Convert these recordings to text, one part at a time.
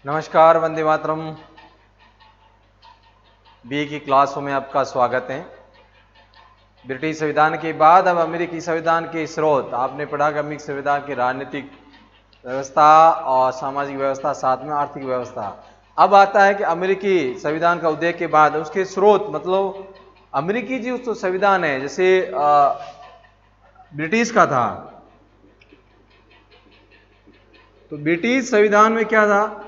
नमस्कार, वंदे मातरम। बीए की क्लासों में आपका स्वागत है। ब्रिटिश संविधान के बाद अब अमेरिकी संविधान के स्रोत आपने पढ़ा कि अमेरिकी संविधान की राजनीतिक व्यवस्था और सामाजिक व्यवस्था, साथ में आर्थिक व्यवस्था। अब आता है कि अमेरिकी संविधान का उदय के बाद उसके स्रोत, मतलब अमेरिकी जो संविधान है, जैसे ब्रिटिश का था, तो ब्रिटिश संविधान में क्या था,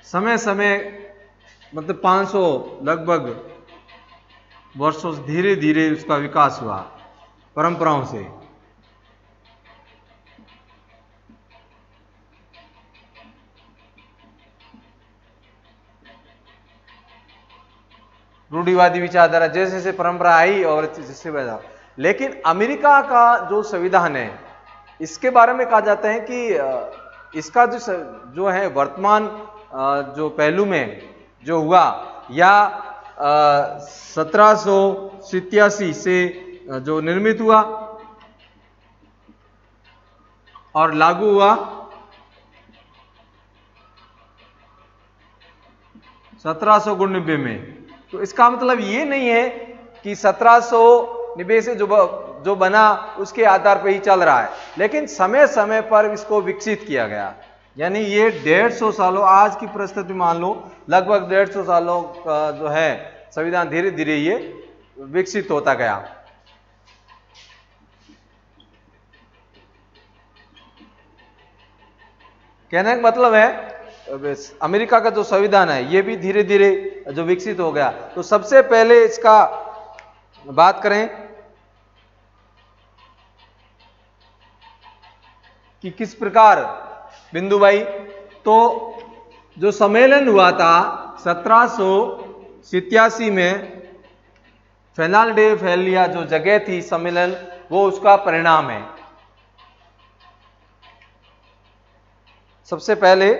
समय समय मतलब 500 लगभग वर्षों से धीरे धीरे उसका विकास हुआ परंपराओं से। रूढ़िवादी विचारधारा जैसे जैसे परंपरा आई और जिससे वजह, लेकिन अमेरिका का जो संविधान है, इसके बारे में कहा जाता है कि इसका जो है वर्तमान जो पहलू में जो हुआ, या 1787 से जो निर्मित हुआ और लागू हुआ 1799 में। तो इसका मतलब ये नहीं है कि 1790 से जो बना उसके आधार पर ही चल रहा है, लेकिन समय समय पर इसको विकसित किया गया। यानी ये 150 सालों, आज की परिस्थिति मान लो लगभग 150 सालों का जो है संविधान धीरे धीरे ये विकसित होता गया। कहने का मतलब है अमेरिका का जो संविधान है ये भी धीरे धीरे जो विकसित हो गया। तो सबसे पहले इसका बात करें कि किस प्रकार बिंदु भाई, तो जो सम्मेलन हुआ था 1787 में, फिलाडेल्फिया जो जगह थी सम्मेलन, वो उसका परिणाम है। सबसे पहले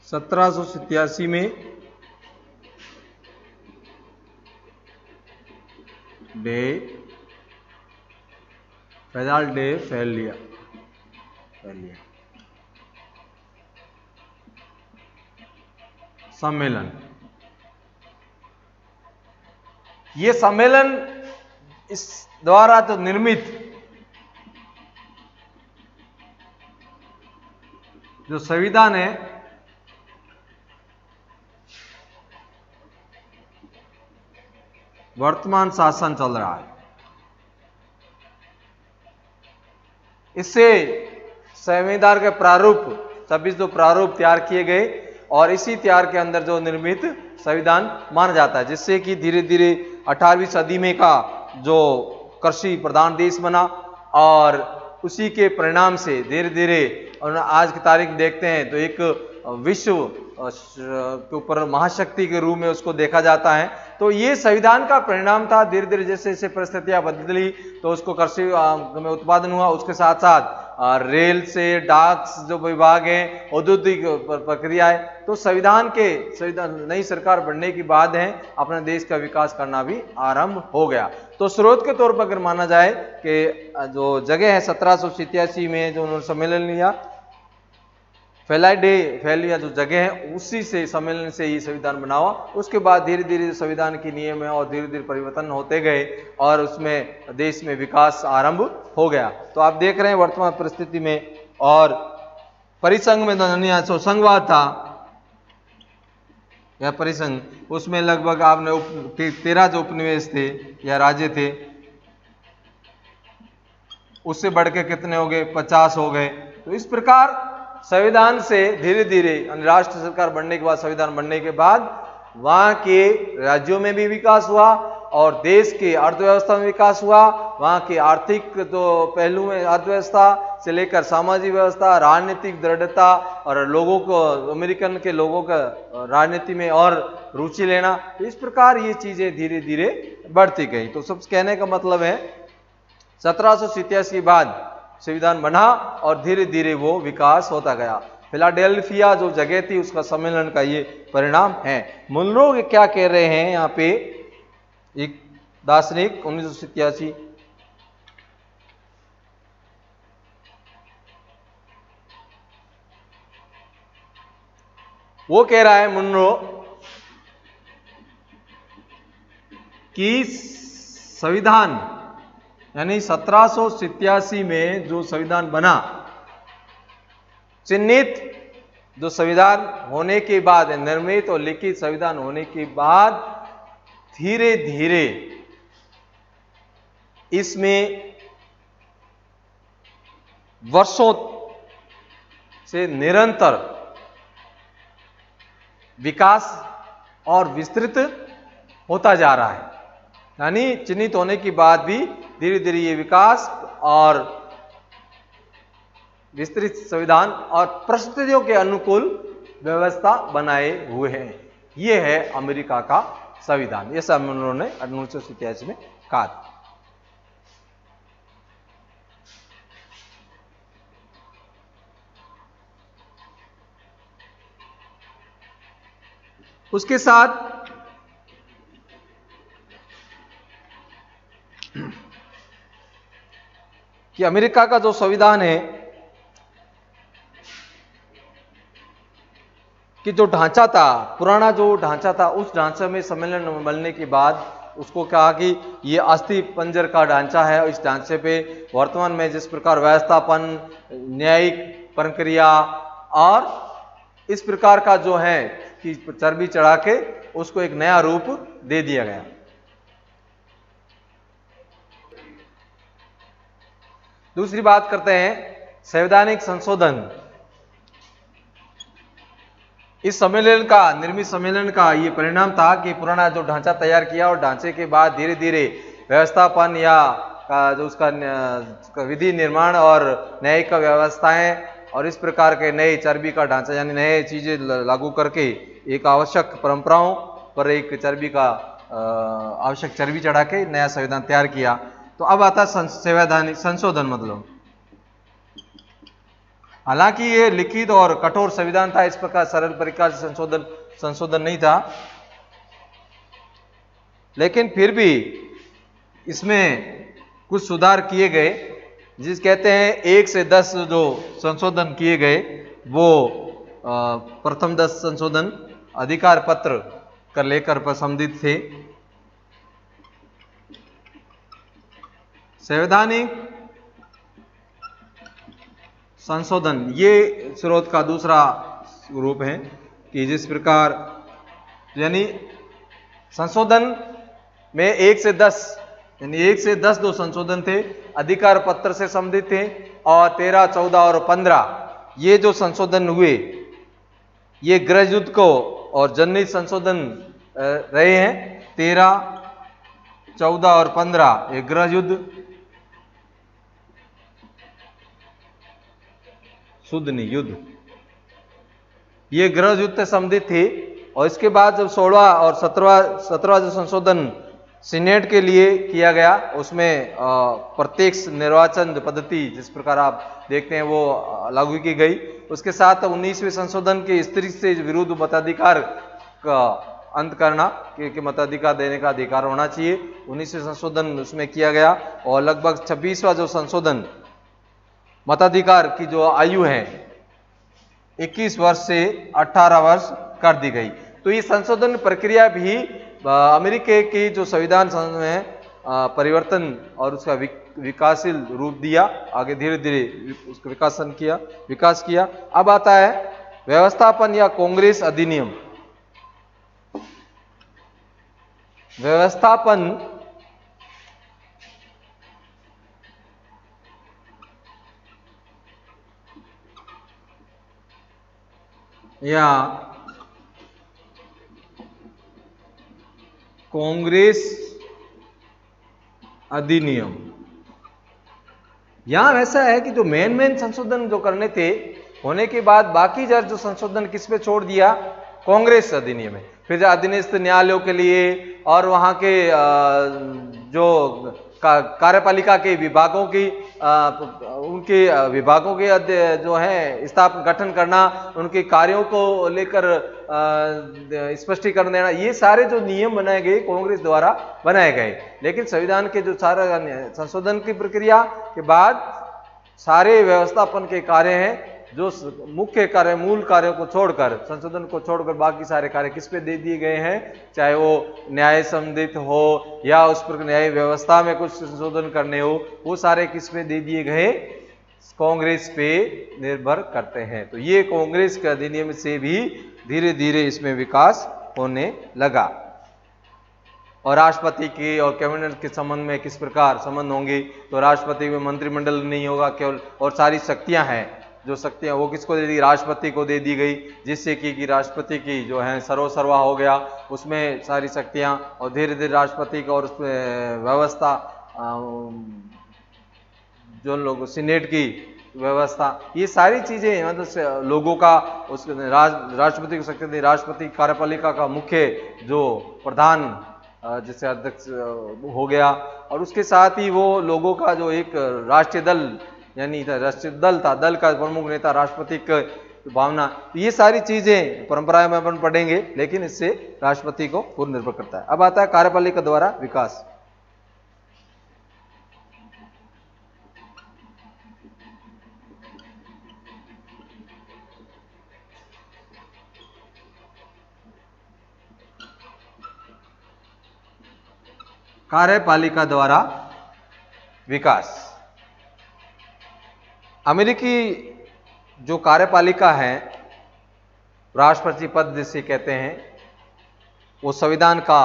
(1787) में फिलाडेल्फिया सम्मेलन, ये सम्मेलन इस द्वारा तो निर्मित जो संविधान है, वर्तमान शासन चल रहा है, इससे संविधान के प्रारूप 26 जो प्रारूप तैयार किए गए और इसी तैयार के अंदर जो निर्मित संविधान माना जाता है, जिससे कि धीरे धीरे 18वीं सदी में का जो कृषि प्रधान देश बना और उसी के परिणाम से धीरे धीरे, और आज की तारीख देखते हैं तो एक विश्व के ऊपर महाशक्ति के रूप में उसको देखा जाता है। तो ये संविधान का परिणाम था। धीरे धीरे जैसे जैसे परिस्थितियां बदली तो उसको कृषि में उत्पादन हुआ, उसके साथ साथ रेल से डाक जो विभाग है, औद्योगिक प्रक्रिया है। तो संविधान नई सरकार बनने के बाद है अपने देश का विकास करना भी आरंभ हो गया। तो स्रोत के तौर पर अगर माना जाए कि जो जगह है 1787 में जो उन्होंने सम्मेलन लिया, फिलाडेल्फिया जो जगह है, उसी से सम्मेलन से ही संविधान बना हुआ। उसके बाद धीरे धीरे संविधान के नियम है और धीरे धीरे परिवर्तन होते गए और उसमें देश में विकास आरंभ हो गया। तो आप देख रहे हैं वर्तमान परिस्थिति में, और परिसंघ में जो संघवाद था या परिसंघ, उसमें लगभग आपने 13 जो उपनिवेश थे या राज्य थे, उससे बढ़ के कितने हो गए, 50 हो गए। तो इस प्रकार संविधान से धीरे धीरे राष्ट्र सरकार बनने के बाद, संविधान बनने के बाद वहां के राज्यों में भी विकास हुआ और देश के अर्थव्यवस्था में विकास हुआ। वहां के आर्थिक तो पहलू में, अर्थव्यवस्था से लेकर सामाजिक व्यवस्था, राजनीतिक दृढ़ता और लोगों को, अमेरिकन के लोगों का राजनीति में और रुचि लेना, तो इस प्रकार ये चीजें धीरे धीरे बढ़ती गई। तो सब कहने का मतलब है 1787 के बाद संविधान बना और धीरे धीरे वो विकास होता गया। फिलाडेल्फिया जो जगह थी उसका सम्मेलन का ये परिणाम है। मुनरो क्या कह रहे हैं यहाँ पे, एक दार्शनिक 1987। वो कह रहा है मुनरो कि संविधान यानी 1787 में जो संविधान बना, चिन्हित जो संविधान होने के बाद, निर्मित और लिखित संविधान होने के बाद धीरे धीरे इसमें वर्षों से निरंतर विकास और विस्तृत होता जा रहा है। यानी चिन्हित होने के बाद भी धीरे धीरे ये विकास और विस्तृत संविधान और परिस्थितियों के अनुकूल व्यवस्था बनाए हुए हैं। यह है अमेरिका का संविधान। यह सब उन्होंने 1987 में कहा था। उसके साथ कि अमेरिका का जो संविधान है कि जो ढांचा था, पुराना जो ढांचा था, उस ढांचे में सम्मेलन बनने के बाद उसको कहा कि ये अस्थि पंजर का ढांचा है। इस ढांचे पे वर्तमान में जिस प्रकार व्यवस्थापन, न्यायिक प्रक्रिया और इस प्रकार का जो है कि चर्बी चढ़ा के उसको एक नया रूप दे दिया गया। दूसरी बात करते हैं संवैधानिक संशोधन। इस सम्मेलन का, निर्मित सम्मेलन का ये परिणाम था कि पुराना जो ढांचा तैयार किया और ढांचे के बाद धीरे धीरे व्यवस्थापन या जो उसका विधि निर्माण और न्यायिक व्यवस्थाएं और इस प्रकार के नए चर्बी का ढांचा यानी नए चीजें लागू करके एक आवश्यक परंपराओं पर एक चर्बी का आवश्यक चर्बी चढ़ा के नया संविधान तैयार किया। तो अब आता संवैधानिक संशोधन। मतलब हालांकि ये लिखित और कठोर संविधान था, इस प्रकार सरल प्रकार से संशोधन नहीं था, लेकिन फिर भी इसमें कुछ सुधार किए गए। जिस कहते हैं 1 से 10 जो संशोधन किए गए वो प्रथम 10 संशोधन अधिकार पत्र कर लेकर संबंधित थे। संवैधानिक संशोधन ये स्रोत का दूसरा रूप है कि जिस प्रकार यानी संशोधन में 1 से 10 यानी 1 से 10 दो संशोधन थे, अधिकार पत्र से संबंधित थे, और 13, 14 और 15 ये जो संशोधन हुए ये गृह युद्ध को और जनहित संशोधन रहे हैं। 13, 14 और 15 ये गृह युद्ध, शुद्ध नहीं युद्ध, ये गृह युद्ध से संबंधित थे। और इसके बाद जब 16 और 17वां जो संशोधन सीनेट के लिए किया गया, उसमें प्रत्यक्ष निर्वाचन पद्धति जिस प्रकार आप देखते हैं वो लागू की गई। उसके साथ 19वें संशोधन के स्त्री से विरुद्ध मताधिकार का अंत करना कि मताधिकार देने का अधिकार होना चाहिए, 19वें संशोधन उसमें किया गया। और लगभग 26वां जो संशोधन मताधिकार की जो आयु है 21 वर्ष से 18 वर्ष कर दी गई। तो ये संशोधन प्रक्रिया भी अमेरिका की जो संविधान में परिवर्तन और उसका विकासशील रूप दिया, आगे धीरे धीरे उसका विकास किया। अब आता है व्यवस्थापन या कांग्रेस अधिनियम। व्यवस्थापन या कांग्रेस अधिनियम, यहां ऐसा है कि जो मेन संशोधन जो करने थे होने के बाद बाकी जो संशोधन किस पे छोड़ दिया, कांग्रेस अधिनियम है। फिर अधीनस्थ न्यायालयों के लिए और वहां के जो कार्यपालिका के विभागों की उनके विभागों के जो है स्थापना गठन करना, उनके कार्यों को लेकर स्पष्टीकरण देना, ये सारे जो नियम बनाए गए कांग्रेस द्वारा बनाए गए। लेकिन संविधान के जो सारा संशोधन की प्रक्रिया के बाद सारे व्यवस्थापन के कार्य हैं, जो मुख्य कार्य मूल कार्यों को छोड़कर, संशोधन को छोड़कर बाकी सारे कार्य किस पे दे दिए गए हैं, चाहे वो न्याय संबंधित हो या उस पर न्याय व्यवस्था में कुछ संशोधन करने हो, वो सारे किस पे दे दिए गए, कांग्रेस पे निर्भर करते हैं। तो ये कांग्रेस के अधिनियम से भी धीरे धीरे इसमें विकास होने लगा। और राष्ट्रपति के और कैबिनेट के संबंध में किस प्रकार संबंध होंगे, तो राष्ट्रपति में मंत्रिमंडल नहीं होगा केवल, और सारी शक्तियां हैं, जो शक्तियां वो किसको दे दी, राष्ट्रपति को दे दी गई, जिससे कि राष्ट्रपति की जो है सर्वसर्वा हो गया, उसमें सारी शक्तियां, और धीरे धीरे राष्ट्रपति का और उसमें व्यवस्था, जो लोग सीनेट की व्यवस्था, ये सारी चीजें मतलब लोगों का उस राष्ट्रपति को शक्ति दी। राष्ट्रपति कार्यपालिका का मुख्य जो प्रधान जिससे अध्यक्ष हो गया, और उसके साथ ही वो लोगों का जो एक राष्ट्रीय दल यानी राष्ट्रीय दल था, दल का प्रमुख नेता राष्ट्रपति की भावना, ये सारी चीजें परंपराएं में अपन पढ़ेंगे, लेकिन इससे राष्ट्रपति को पूर्ण निर्भर करता है। अब आता है कार्यपालिका द्वारा विकास। कार्यपालिका द्वारा विकास। अमेरिकी जो कार्यपालिका है, राष्ट्रपति पद जिसे कहते हैं, वो संविधान का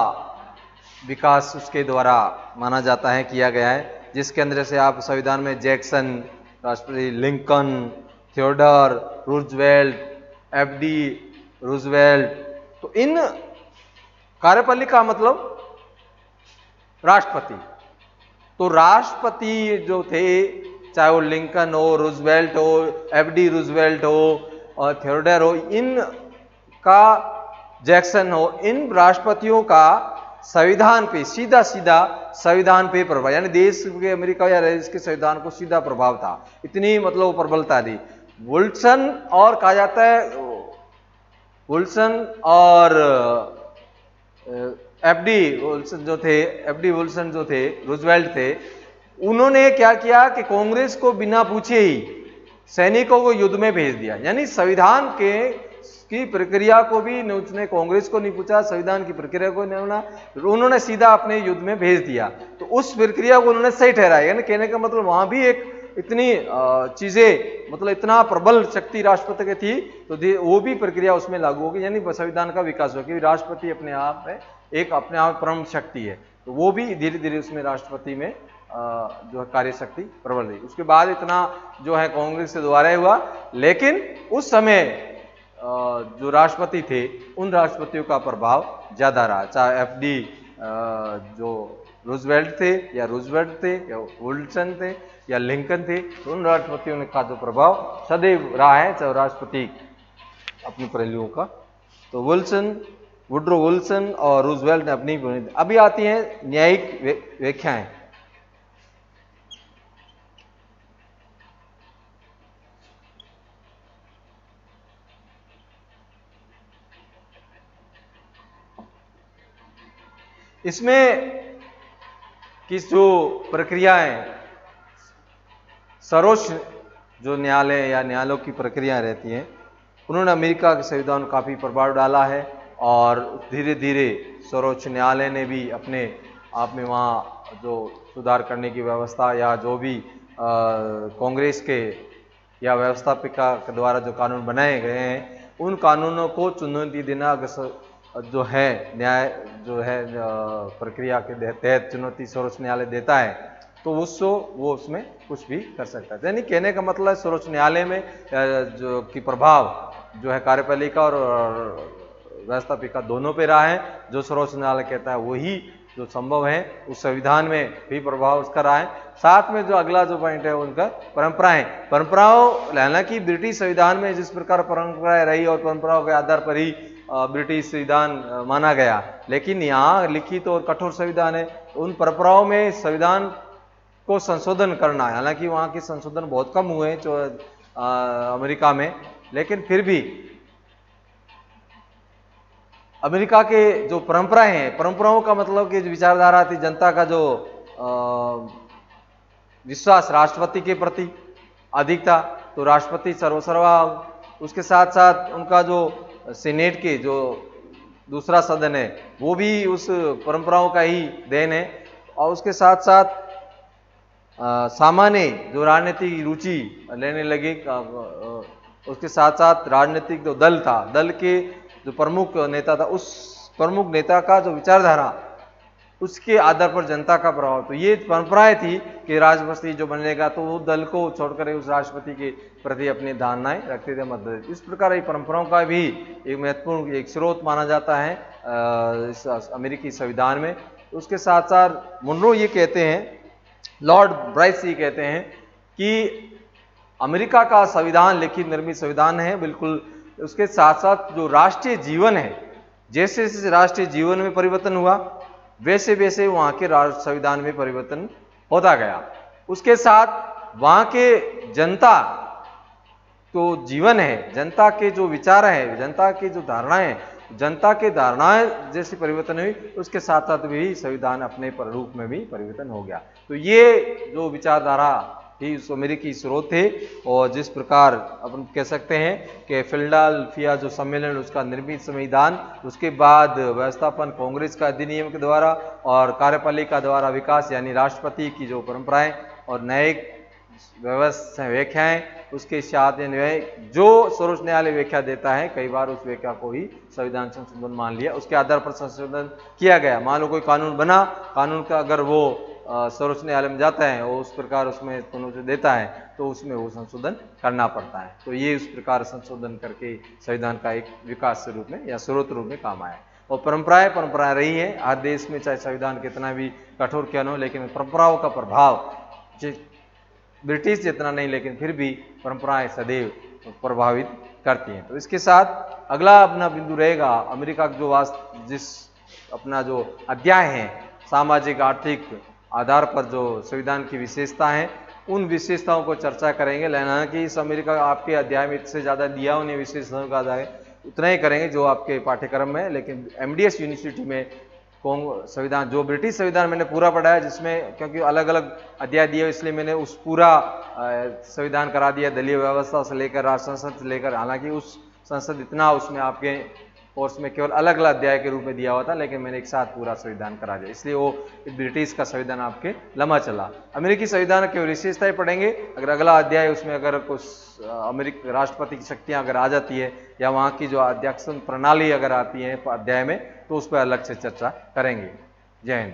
विकास उसके द्वारा माना जाता है, किया गया है, जिसके अंदर से आप संविधान में जैक्सन, राष्ट्रपति Lincoln, Theodore Roosevelt, FD Roosevelt, तो इन कार्यपालिका मतलब राष्ट्रपति, तो राष्ट्रपति जो थे, चाहे वो लिंकन हो, रूजवेल्ट हो, एफडी रूजवेल्ट हो और थियोडोर हो, इन का जैक्सन हो, इन राष्ट्रपतियों का संविधान पे सीधा सीधा संविधान पे प्रभाव, यानी देश के अमेरिका या देश के संविधान को सीधा प्रभाव था, इतनी मतलब प्रबलता थी। विल्सन और कहा जाता है, विल्सन और एफडी विल्सन जो थे, रूजवेल्ट थे, उन्होंने क्या किया कि कांग्रेस को बिना पूछे ही सैनिकों को युद्ध में भेज दिया, यानी संविधान की प्रक्रिया को भी उसने कांग्रेस को नहीं पूछा, संविधान की प्रक्रिया को नहीं होना, उन्होंने सीधा अपने युद्ध में भेज दिया। तो उस प्रक्रिया को उन्होंने सही ठहराया, यानी कहने का मतलब वहां भी एक इतनी चीजें मतलब इतना प्रबल शक्ति राष्ट्रपति की थी, तो वो भी प्रक्रिया उसमें लागू होगी, यानी संविधान का विकास हो, क्योंकि राष्ट्रपति अपने आप में एक अपने आप प्रमुख शक्ति है, तो वो भी धीरे धीरे उसमें राष्ट्रपति में जो है कार्य शक्ति प्रबल रही। उसके बाद इतना जो है कांग्रेस से दोबारा हुआ, लेकिन उस समय जो राष्ट्रपति थे, उन राष्ट्रपतियों का प्रभाव ज्यादा रहा, चाहे एफडी जो रूजवेल्ट थे या विल्सन थे या लिंकन थे, तो उन राष्ट्रपतियों का जो प्रभाव सदैव रहा है, चाहे राष्ट्रपति अपनी पहलुओं का। तो वुड्रो विल्सन और रूजवेल्ट ने अपनी, अभी आती हैं न्यायिक व्याख्याएं। इसमें किस जो प्रक्रियाएं सर्वोच्च जो न्यायालय या न्यायालयों की प्रक्रियाएं रहती हैं, उन्होंने अमेरिका के संविधान को काफी प्रभाव डाला है, और धीरे धीरे सर्वोच्च न्यायालय ने भी अपने आप में वहाँ जो सुधार करने की व्यवस्था या जो भी कांग्रेस के या व्यवस्थापिका के द्वारा जो कानून बनाए गए हैं, उन कानूनों को चुनौती देना जो है न्याय जो है प्रक्रिया के तहत चुनौती सर्वोच्च न्यायालय देता है, तो वो उसमें कुछ भी कर सकता है। यानी कहने का मतलब सर्वोच्च न्यायालय में जो की प्रभाव जो है कार्यपालिका और व्यवस्थापिका दोनों पे रहा है। जो सर्वोच्च न्यायालय कहता है वही जो संभव है, उस संविधान में भी प्रभाव उसका रहा है। साथ में जो अगला जो पॉइंट है उनका परंपराओं, हालांकि ब्रिटिश संविधान में जिस प्रकार परंपराएं रही और परंपराओं के आधार पर ही ब्रिटिश संविधान माना गया, लेकिन यहाँ लिखित और कठोर संविधान है, उन परंपराओं में संविधान को संशोधन करना है। हालांकि वहाँ के संशोधन बहुत कम हुए हैं जो अमेरिका में, लेकिन फिर भी अमेरिका के जो परंपराएं हैं, परंपराओं का मतलब कि विचारधारा थी, जनता का जो विश्वास राष्ट्रपति के प्रति अधिक था, तो राष्ट्रपति सर्वसर्वा, उसके साथ साथ उनका जो सीनेट के जो दूसरा सदन है वो भी उस परंपराओं का ही देन है। और उसके साथ साथ सामान्य जो राजनीतिक रुचि लेने लगे, उसके साथ साथ राजनीतिक जो दल था, दल के जो प्रमुख नेता था, उस प्रमुख नेता का जो विचारधारा, उसके आधार पर जनता का प्रभाव। तो ये परंपराएं थी कि राष्ट्रपति जो बनेगा तो वो दल को छोड़कर उस राष्ट्रपति के प्रति अपनी धारणाएं रखते थे, मत। इस प्रकार ये परंपराओं का भी एक महत्वपूर्ण एक स्रोत माना जाता है इस अमेरिकी संविधान में। उसके साथ साथ मुनरो ये कहते हैं, लॉर्ड ब्राइस ये कहते हैं कि अमेरिका का संविधान लिखित निर्मित संविधान है बिल्कुल। उसके साथ साथ जो राष्ट्रीय जीवन है, जैसे जैसे राष्ट्रीय जीवन में परिवर्तन हुआ वैसे वैसे वहां के संविधान में परिवर्तन होता गया। उसके साथ वहां के जनता तो जीवन है, जनता के जो विचार है, जनता की जो धारणाएं, जनता के धारणाएं जैसे परिवर्तन हुई, उसके साथ साथ भी संविधान अपने रूप में भी परिवर्तन हो गया। तो ये जो विचारधारा थी उस अमेरिकी स्रोत थे। और जिस प्रकार अपन कह सकते हैं कि फिलाडेल्फिया जो सम्मेलन उसका निर्मित संविधान, उसके बाद व्यवस्थापन कांग्रेस का अधिनियम के द्वारा और कार्यपालिका द्वारा विकास यानी राष्ट्रपति की जो परंपराएं और न्यायिक व्यवस्था व्याख्याएं, उसके साथ जो सर्वोच्च न्यायालय व्याख्या देता है, कई बार उस व्याख्या को ही संविधान संशोधन मान लिया, उसके आधार पर संशोधन किया गया। मान लो कोई कानून बना, कानून का अगर वो सर्वोच्च न्यायालय में जाता है और उस प्रकार उसमें कानून देता है तो उसमें वो संशोधन करना पड़ता है। तो ये उस प्रकार संशोधन करके संविधान का एक विकास रूप में या स्रोत रूप में काम आया। और परंपराएं रही है हर देश में, चाहे संविधान कितना भी कठोर क्यों न हो, लेकिन परंपराओं का प्रभाव ब्रिटिश जितना नहीं, लेकिन फिर भी परंपराएं सदैव प्रभावित करती हैं। तो इसके साथ अगला अपना बिंदु रहेगा अमेरिका का जो जिस अपना जो अध्याय है सामाजिक आर्थिक आधार पर जो संविधान की विशेषता है, उन विशेषताओं को चर्चा करेंगे। लेना कि इस अमेरिका आपके अध्याय में इससे ज़्यादा दिया उन्हें विशेषताओं का अध्याय उतना ही करेंगे जो आपके पाठ्यक्रम में, लेकिन एमडीएस यूनिवर्सिटी में संविधान जो ब्रिटिश संविधान मैंने पूरा पढ़ा है, जिसमें क्योंकि अलग अलग अध्याय दिए इसलिए मैंने उस पूरा संविधान करा दिया, दलीय व्यवस्था से लेकर राष्ट्र संसद से लेकर। हालांकि उस संसद इतना उसमें आपके कोर्स में केवल अलग अलग अध्याय के रूप में दिया हुआ था, लेकिन मैंने एक साथ पूरा संविधान करा दिया, इसलिए वो ब्रिटिश का संविधान आपके लंबा चला। अमेरिकी संविधान की विशेषताएं पढ़ेंगे। अगर अगला अध्याय उसमें अगर कुछ अमेरिकी राष्ट्रपति की शक्तियां अगर आ जाती है या वहाँ की जो अध्यक्ष प्रणाली अगर आती है अध्याय में, तो उस पर अलग से चर्चा करेंगे। जय हिंद।